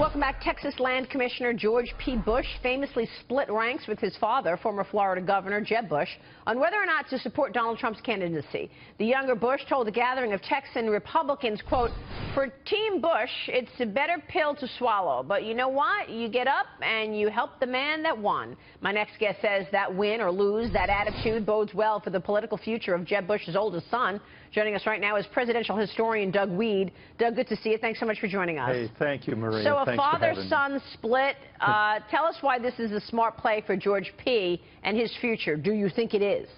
Welcome back. Texas Land Commissioner George P. Bush famously split ranks with his father, former Florida Governor Jeb Bush, on whether or not to support Donald Trump's candidacy. The younger Bush told a gathering of Texan Republicans, quote, "For Team Bush, it's a better pill to swallow. But you know what? You get up and you help the man that won." My next guest says that win or lose, that attitude bodes well for the political future of Jeb Bush's oldest son. Joining us right now is presidential historian Doug Wead. Doug, good to see you. Thanks so much for joining us. Hey, thank you, Maria. So a father-son split. Tell us why this is a smart play for George P. and his future. Do you think it is?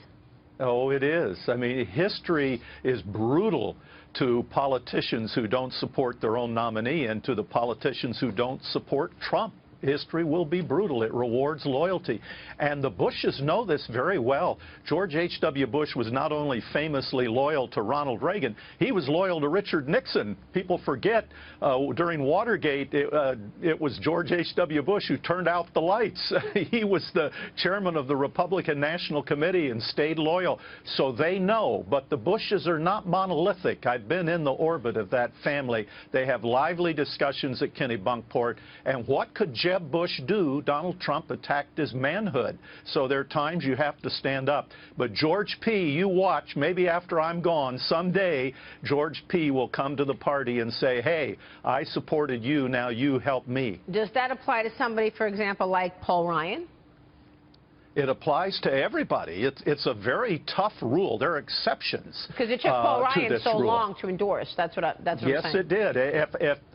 Oh, it is. I mean, history is brutal to politicians who don't support their own nominee and to the politicians who don't support Trump. History will be brutal. It rewards loyalty. And the Bushes know this very well. George H.W. Bush was not only famously loyal to Ronald Reagan, he was loyal to Richard Nixon. People forget during Watergate, it was George H.W. Bush who turned out the lights. He was the chairman of the Republican National Committee and stayed loyal. So they know. But the Bushes are not monolithic. I've been in the orbit of that family. They have lively discussions at Kennebunkport. And what could Jeb Bush do? Donald Trump attacked his manhood. So there are times you have to stand up. But George P., you watch, maybe after I'm gone, someday George P. will come to the party and say, hey, I supported you, now you help me. Does that apply to somebody, for example, like Paul Ryan? It applies to everybody. It's a very tough rule. There are exceptions. Because it took Paul Ryan so long to endorse. That's what I'm saying. Yes, it did.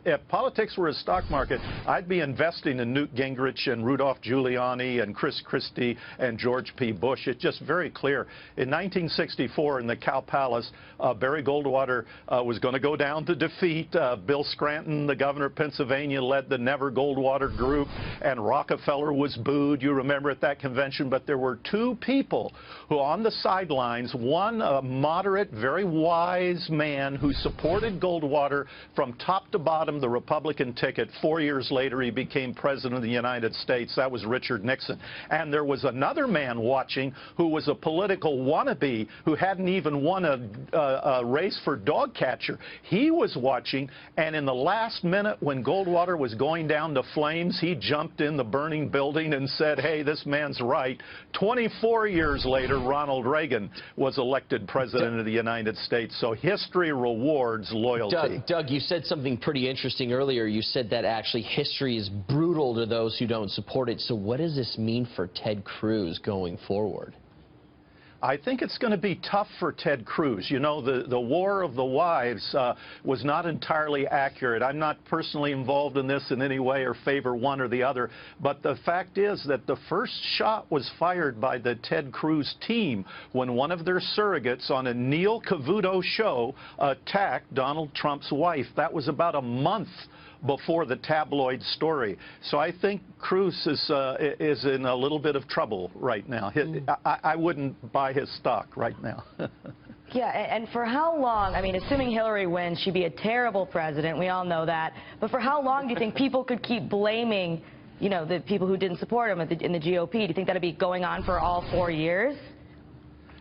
If politics were a stock market, I'd be investing in Newt Gingrich and Rudolph Giuliani and Chris Christie and George P. Bush. It's just very clear. In 1964, in the Cow Palace, Barry Goldwater was going to go down to defeat. Bill Scranton, the governor of Pennsylvania, led the Never Goldwater group, and Rockefeller was booed. You remember at that convention. But there were two people who on the sidelines, one a moderate, very wise man who supported Goldwater from top to bottom, the Republican ticket. 4 years later, he became president of the United States. That was Richard Nixon. And there was another man watching who was a political wannabe who hadn't even won a race for dog catcher. He was watching, and in the last minute when Goldwater was going down to flames, he jumped in the burning building and said, hey, this man's right. 24 years later, Ronald Reagan was elected president of the United States. So history rewards loyalty. Doug, you said something pretty interesting earlier. You said that actually history is brutal to those who don't support it. So what does this mean for Ted Cruz going forward? I think it's going to be tough for Ted Cruz. You know, the War of the Wives was not entirely accurate. I'm not personally involved in this in any way or favor one or the other. But the fact is that the first shot was fired by the Ted Cruz team when one of their surrogates on a Neil Cavuto show attacked Donald Trump's wife. That was about a month before the tabloid story. So I think Cruz is in a little bit of trouble right now. I wouldn't buy his stock right now. Yeah, and for how long? I mean, assuming Hillary wins, she'd be a terrible president. We all know that. But for how long do you think people could keep blaming, you know, the people who didn't support him in the GOP? Do you think that'd be going on for all 4 years?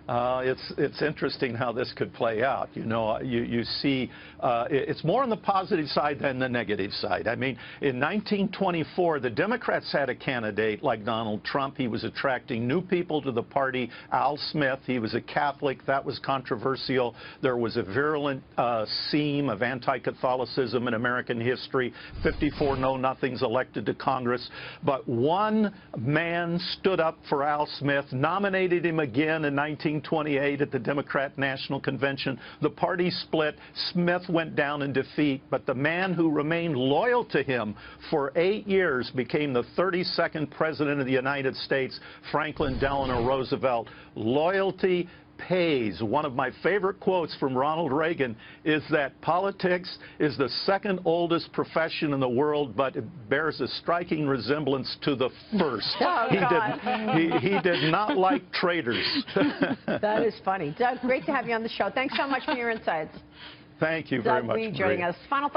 It's interesting how this could play out. You know, you see it's more on the positive side than the negative side. I mean, in 1924, the Democrats had a candidate like Donald Trump. He was attracting new people to the party. Al Smith, he was a Catholic. That was controversial. There was a virulent seam of anti-Catholicism in American history. 54 know-nothings elected to Congress. But one man stood up for Al Smith, nominated him again in 1928 at the Democrat National Convention. The party split. Smith went down in defeat, but the man who remained loyal to him for 8 years became the 32nd president of the United States, Franklin Delano Roosevelt. Loyalty pays. One of my favorite quotes from Ronald Reagan is that politics is the second oldest profession in the world, but it bears a striking resemblance to the first. Oh, he did not like traitors. That is funny. Doug, great to have you on the show. Thanks so much for your insights. Thank you very much. Doug Wead joining us. Final thoughts?